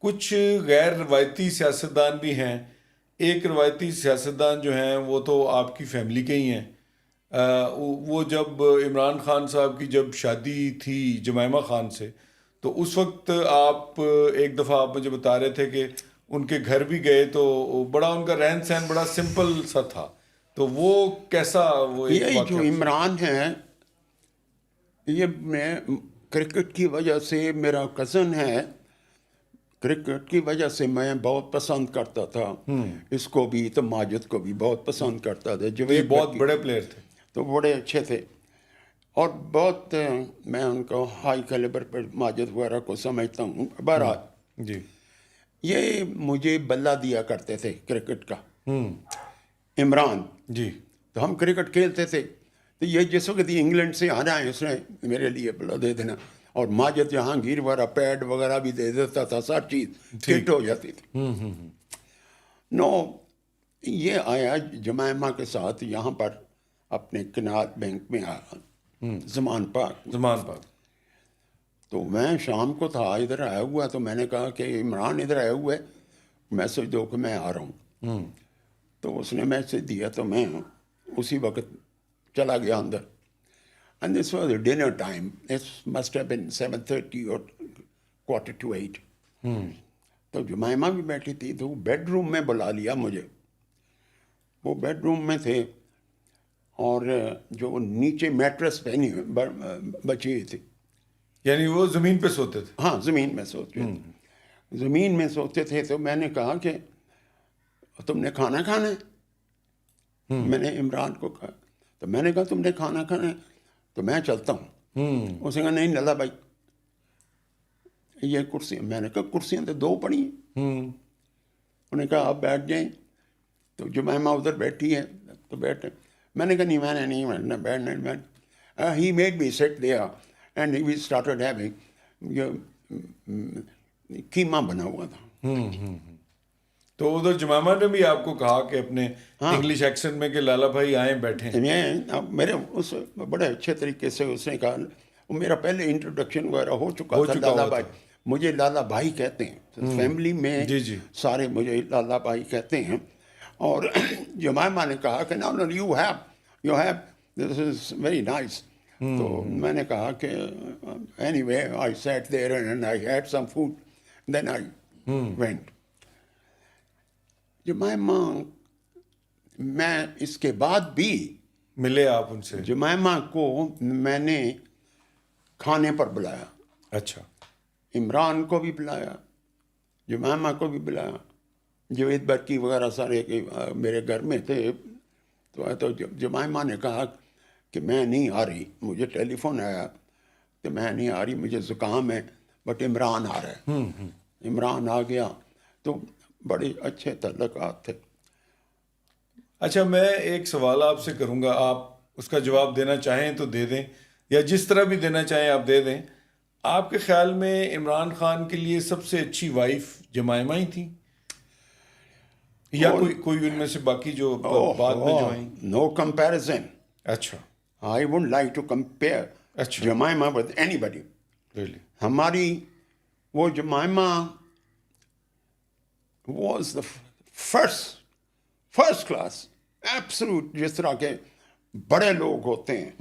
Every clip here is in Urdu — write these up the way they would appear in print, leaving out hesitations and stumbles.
کچھ غیر روایتی سیاستدان بھی ہیں. ایک روایتی سیاستدان جو ہیں وہ تو آپ کی فیملی کے ہی ہیں. وہ جب عمران خان صاحب کی جب شادی تھی جمائمہ خان سے، تو اس وقت آپ ایک دفعہ آپ مجھے بتا رہے تھے کہ ان کے گھر بھی گئے تو بڑا ان کا رہن سہن بڑا سمپل سا تھا. تو وہ کیسا وہ ایک یہی جو واقعہ؟ عمران ہے، یہ میں کرکٹ کی وجہ سے، میرا کزن ہے، کرکٹ کی وجہ سے میں بہت پسند کرتا تھا اس کو بھی، تو ماجد کو بھی بہت پسند کرتا تھا. یہ جوید بہت بھٹی بڑے پلیئر تھے. تو بڑے اچھے تھے، اور بہت میں ان کو ہائی کیلیبر پر ماجد وغیرہ کو سمجھتا ہوں. بہرحال جی یہ مجھے بلہ دیا کرتے تھے کرکٹ کا، عمران. جی تو ہم کرکٹ کھیلتے تھے، تو یہ جس وقت انگلینڈ سے آنا ہے اس نے میرے لیے بلا دے دینا، اور ماجد جہانگیر وغیرہ پیڈ وغیرہ بھی دے دیتا تھا، سر چیز کٹ ہو جاتی تھی. نو یہ آیا جمائمہ کے ساتھ یہاں پر اپنے کنال بینک میں آیا، زمان پاک. زمان پاک. تو میں شام کو تھا ادھر آیا ہوا، تو میں نے کہا کہ عمران ادھر آیا ہوا ہے، میسج دو کہ میں آ رہا ہوں. تو اس نے میسج دیا تو میں اسی وقت چلا گیا اندر. And this was dinner time, it must have been 7:30 اور 7:45. تو جمائمہ بھی بیٹھی تھی، تو بیڈ روم میں بلا لیا مجھے. وہ بیڈ روم میں تھے، اور جو نیچے میٹرس پہنی بچی ہوئی تھی. یعنی وہ زمین پہ سوتے تھے؟ ہاں زمین میں سوتے تھے. زمین میں سوتے تھے. تو میں نے کہا کہ تم نے کھانا کھانا ہے؟ میں نے عمران کو کہا. تو میں نے کہا تم نے کھانا کھانا ہے تو میں چلتا ہوں. اس نے کہا نہیں للا بھائی یہ کرسی. میں نے کہا کرسیاں تو دو پڑی ہیں. انہوں نے کہا آپ بیٹھ جائیں. تو جمائمہ ادھر بیٹھی ہے تو بیٹھے. میں نے کہا نہیں میں نے نہیں بیٹھنا. ہی made me sit there and we started having keema بنا ہوا تھا. تو ادھر جمائمہ نے بھی آپ کو کہا کہ اپنے انگلش ایکسنٹ میں کہ لالا بھائی آئیں بیٹھیں؟ میرے اس بڑے اچھے طریقے سے اس نے کہا. میرا پہلے انٹروڈکشن وغیرہ ہو چکا تھا. لالا بھائی مجھے لالا بھائی کہتے ہیں، فیملی میں سارے مجھے لالا بھائی کہتے ہیں. اور جمائمہ نے کہا کہ no you have this is very nice. تو میں نے کہا کہ anyway I sat there and I had some food then I went. Jemima میں اس کے بعد بھی ملے آپ ان سے؟ جمائمہ کو میں نے کھانے پر بلایا. اچھا. عمران کو بھی بلایا، جمائمہ کو بھی بلایا. جوید برکی وغیرہ سارے میرے گھر میں تھے. تو جمائمہ نے کہا کہ میں نہیں آ رہی، مجھے ٹیلی فون آیا کہ میں نہیں آ رہی، مجھے زکام ہے، بٹ عمران آ رہا ہے. عمران آ گیا تو بڑے اچھے تعلقات تھے. اچھا میں ایک سوال آپ سے کروں گا، آپ اس کا جواب دینا چاہیں تو دے دیں، یا جس طرح بھی دینا چاہیں آپ دے دیں. آپ کے خیال میں عمران خان کے لیے سب سے اچھی وائف جمائمہ ہی تھی، یا کوئی ان میں سے باقی جو بعد میں جو ہیں؟ No comparison. اچھا. I would like to compare Jemima with اینی بڈی. ہماری وہ Jemima was the first class absolute. جس طرح کے بڑے لوگ ہوتے ہیں،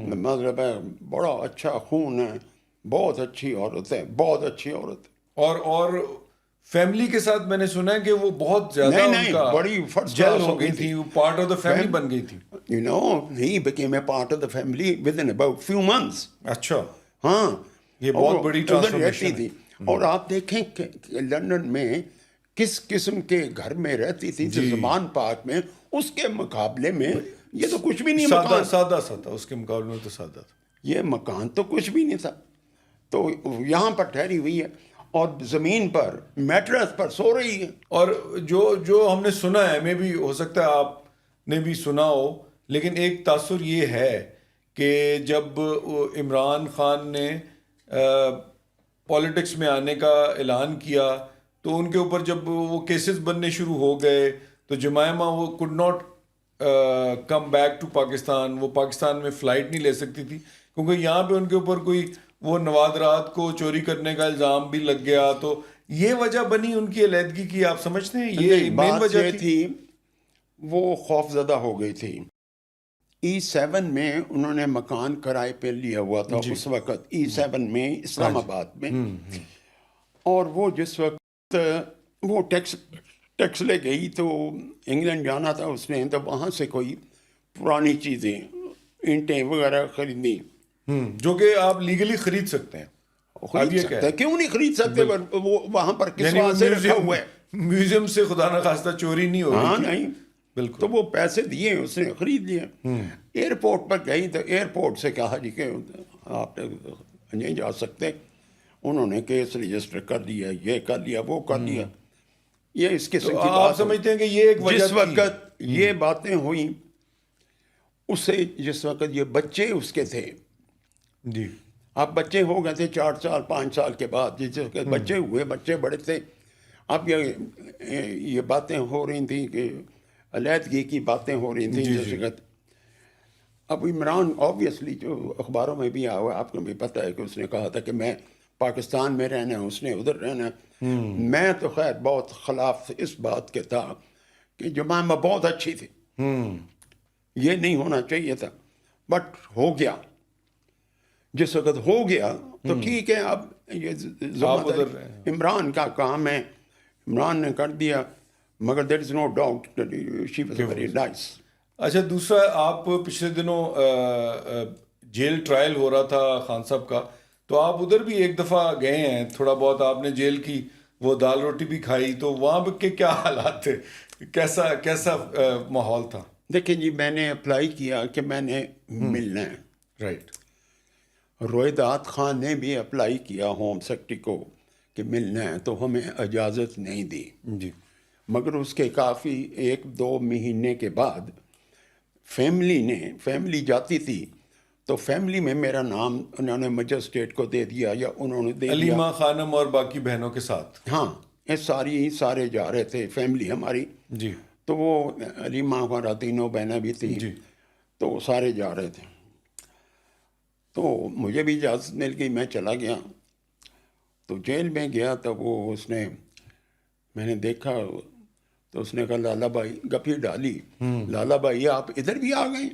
مطلب ہے بڑا اچھا خون ہے، بہت اچھی عورت ہے، بہت اچھی عورت. اور فیملی کے ساتھ میں نے سنا ہے کہ وہ بہت زیادہ ان کا بڑی فرسٹ جل کلاس ہو گئی تھی، وہ پارٹ آف دا فیملی بن گئی تھی. You know, he became a part of the family within about few months. اچھا. ہاں یہ بہت بڑی ٹرانسفارمیشن تھی. اور آپ دیکھیں کہ لندن میں کس قسم کے گھر میں رہتی تھی. زمان پاک میں اس کے مقابلے میں یہ تو کچھ بھی نہیں. سادہ سا تھا اس کے مقابلے میں، تو سادہ تھا. یہ مکان تو کچھ بھی نہیں تھا. تو یہاں پر ٹھہری ہوئی ہے اور زمین پر میٹرس پر سو رہی ہے. اور جو ہم نے سنا ہے، میں بھی ہو سکتا ہے آپ نے بھی سنا ہو، لیکن ایک تاثر یہ ہے کہ جب عمران خان نے پالیٹکس میں آنے کا اعلان کیا تو ان کے اوپر جب وہ کیسز بننے شروع ہو گئے تو جمائمہ وہ could not come back to Pakistan. وہ پاکستان میں فلائٹ نہیں لے سکتی تھی کیونکہ یہاں پہ ان کے اوپر کوئی وہ نوادرات کو چوری کرنے کا الزام بھی لگ گیا. تو یہ وجہ بنی ان کی علیحدگی کی، آپ سمجھتے ہیں یہ مین بات وجہ یہ تھی؟ تھی وہ خوف زدہ ہو گئی تھی. E7 میں انہوں نے مکان کرائے پہ لیا ہوا تھا اس وقت، E7 میں اسلام آباد میں. اور وہ جس وقت وہ ٹیکس لے گئی تو انگلینڈ جانا تھا اس نے، تو وہاں سے کوئی پرانی چیزیں اینٹیں وغیرہ خریدی. جو کہ آپ لیگلی خرید سکتے ہیں. خرید سکتے، کیوں نہیں خرید سکتے؟ وہ وہاں پر کس وجہ سے رکھا ہوا ہے؟ میوزیم سے خدا نخواستہ چوری نہیں ہو رہی تھی. نہیں بالکل. تو وہ پیسے دیے اس نے، خرید لیے. ایئرپورٹ پر گئی تو ایئرپورٹ سے کہا جی کہ آپ نہیں جا سکتے. انہوں نے کیس رجسٹر کر دیا، یہ کر لیا، وہ کر لیا. یہ اس قسم کی بات. آپ سمجھتے ہیں کہ یہ ایک وجہ جس وقت یہ باتیں ہوئیں اسے، جس وقت یہ بچے اس کے تھے، جی اب بچے ہو گئے تھے 4 سال 5 سال کے بعد، جس وقت بچے ہوئے، بچے بڑے تھے. اب یہ باتیں ہو رہی تھیں کہ علیحدگی کی باتیں ہو رہی تھیں جس وقت. اب عمران آبویسلی جو اخباروں میں بھی آیا ہوا، آپ کو بھی پتہ ہے کہ اس نے کہا تھا کہ میں پاکستان میں رہنا ہے، اس نے ادھر رہنا ہے. میں تو خیر بہت خلاف اس بات کے تھا کہ جمائمہ بہت اچھی تھی، یہ نہیں ہونا چاہیے تھا، بٹ ہو گیا. جس وقت ہو گیا تو ٹھیک ہے، اب یہ ذمہ داری عمران کا کام ہے، عمران نے کر دیا. مگر there is no doubt she was very nice. اچھا، دوسرا آپ پچھلے دنوں جیل ٹرائل ہو رہا تھا خان صاحب کا، تو آپ ادھر بھی ایک دفعہ گئے ہیں، تھوڑا بہت آپ نے جیل کی وہ دال روٹی بھی کھائی، تو وہاں کے کیا حالات تھے؟ کیسا ماحول تھا؟ دیکھیں جی، میں نے اپلائی کیا کہ میں نے ملنا ہے. رائٹ. رویداد خان نے بھی اپلائی کیا ہوم سیکرٹری کو کہ ملنا ہے، تو ہمیں اجازت نہیں دی. جی. مگر اس کے کافی 1-2 مہینے کے بعد فیملی جاتی تھی تو فیملی میں میرا نام انہوں نے مجسٹریٹ کو دے دیا، یا انہوں نے دے دیا علیمہ خانم اور باقی بہنوں کے ساتھ. ہاں، یہ سارے جا رہے تھے، فیملی ہماری. جی. تو وہ علیمہ ہمارا تینوں بہنیں بھی تھیں، جی. تو وہ سارے جا رہے تھے. تو مجھے بھی اجازت مل گئی، میں چلا گیا. تو جیل میں گیا تو میں نے دیکھا تو اس نے کہا لالا بھائی، گپی ڈالی، لالا بھائی آپ ادھر بھی آ گئے.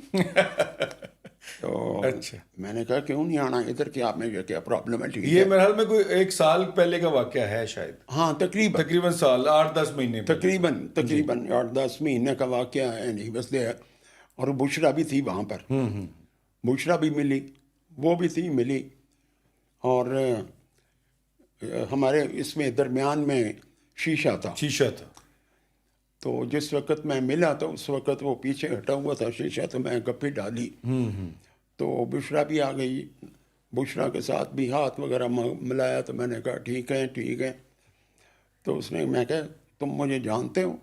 تو اچھا، میں نے کہا کیوں نہیں آنا ادھر، کہ آپ میں کیا پرابلم ہے؟ ٹھیک ہے. یہ میرے حال میں کوئی 1 سال پہلے کا واقعہ ہے شاید. ہاں، تقریباً سال 8-10 مہینے تقریباً 8-10 مہینے کا واقعہ ہے. نہیں بس دے. اور بشرا بھی تھی وہاں پر، بشرا بھی ملی، وہ بھی تھی ملی. اور ہمارے اس میں درمیان میں شیشہ تھا. تو جس وقت میں ملا تو اس وقت وہ پیچھے ہٹا ہوا تھا شیشہ، تو میں گپی ڈالی. تو بشرا بھی آ گئی، بشرا کے ساتھ بھی ہاتھ وغیرہ ملایا. تو میں نے کہا ٹھیک ہے. تو اس نے، میں کہا تم مجھے جانتے ہو؟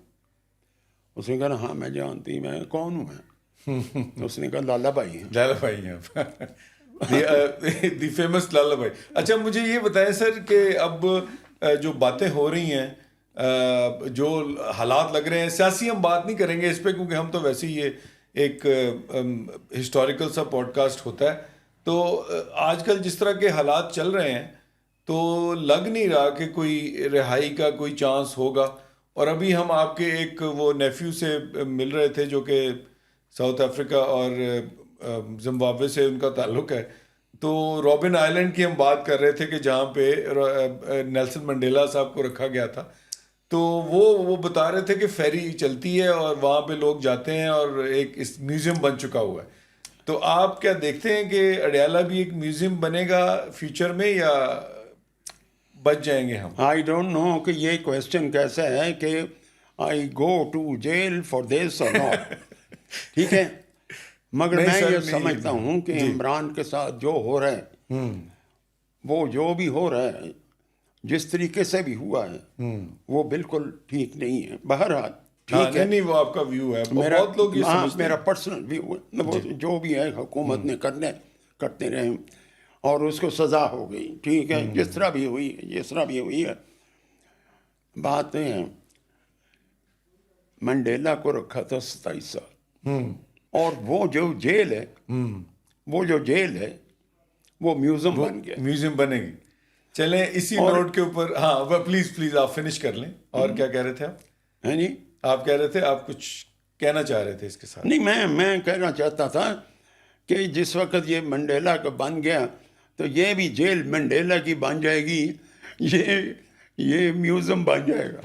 اس نے کہا ہاں میں جانتی. میں کون ہوں میں؟ اس نے کہا لالا بھائی ہیں. لالا بھائی ہیں، دی فیمس لالا بھائی. اچھا مجھے یہ بتائیں سر کہ اب جو باتیں ہو رہی ہیں، جو حالات لگ رہے ہیں، سیاسی ہم بات نہیں کریں گے اس پہ کیونکہ ہم تو ویسے ہی یہ ایک ہسٹوریکل سا پوڈ کاسٹ ہوتا ہے. تو آج کل جس طرح کے حالات چل رہے ہیں تو لگ نہیں رہا کہ کوئی رہائی کا کوئی چانس ہوگا. اور ابھی ہم آپ کے ایک وہ نیفیو سے مل رہے تھے جو کہ ساؤتھ افریقہ اور زمبابوے سے ان کا تعلق ہے. تو رابن آئلینڈ کی ہم بات کر رہے تھے کہ جہاں پہ نیلسن منڈیلا صاحب کو رکھا گیا تھا. تو وہ بتا رہے تھے کہ فیری چلتی ہے اور وہاں پہ لوگ جاتے ہیں اور ایک اس میوزیم بن چکا ہوا ہے. تو آپ کیا دیکھتے ہیں کہ اڈیالہ بھی ایک میوزیم بنے گا فیوچر میں یا بچ جائیں گے ہم؟ آئی ڈونٹ نو کہ یہ کویسچن کیسا ہے کہ I go to jail for this or not. ٹھیک ہے، مگر میں یہ سمجھتا ہوں کہ عمران کے ساتھ جو ہو رہا ہے، وہ جو بھی ہو رہا ہے، جس طریقے سے بھی ہوا ہے، وہ بالکل ٹھیک نہیں ہے. بہرحال ٹھیک ہے، نہیں وہ آپ کا ویو ہے، بہت لوگ یہ سمجھتے ہیں. میرا پرسنل ویو ہے. جو بھی ہے حکومت نے کرتے رہے اور اس کو سزا ہو گئی. ٹھیک ہے، جس طرح بھی ہوئی ہے. بات ہے منڈیلا کو رکھا تھا 27 سال، اور وہ جو جیل ہے وہ میوزیم بن گیا. میوزیم بنے گی. چلیں اسی نوٹ کے اوپر، ہاں پلیز آپ فنش کر لیں. اور کیا کہہ رہے تھے آپ؟ ہیں جی آپ کہہ رہے تھے، آپ کچھ کہنا چاہ رہے تھے اس کے ساتھ؟ نہیں، میں کہنا چاہتا تھا کہ جس وقت یہ منڈیلا کا بن گیا تو یہ بھی جیل منڈیلا کی بن جائے گی، یہ میوزیم بن جائے گا.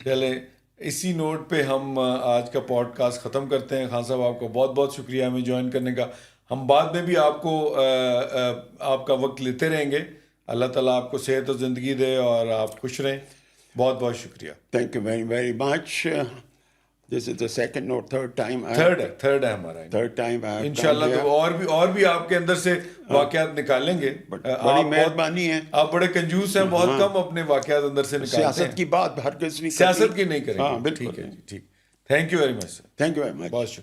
چلیں اسی نوٹ پہ ہم آج کا پوڈ کاسٹ ختم کرتے ہیں. خان صاحب آپ کو بہت بہت شکریہ ہمیں جوائن کرنے کا. ہم بعد میں بھی آپ کو آپ کا وقت لیتے رہیں گے. اللہ تعالیٰ آپ کو صحت و زندگی دے اور آپ خوش رہیں. بہت بہت شکریہ. Thank you very much. This is the second اور تھرڈ تھرڈ ہے ہمارا. ٹائم انشاءاللہ تو اور بھی آپ کے اندر سے واقعات نکالیں گے. بڑی مہربانی ہے. آپ بڑے کنجوس ہیں، بہت کم اپنے واقعات اندر سے نکالتے ہیں. سیاست کی بات ہرگز نہیں، سیاست کی نہیں کریں گے. ہاں بالکل. ٹھیک ہے جی، ٹھیک. Thank you very much sir. Thank you very much. بہت شکریہ.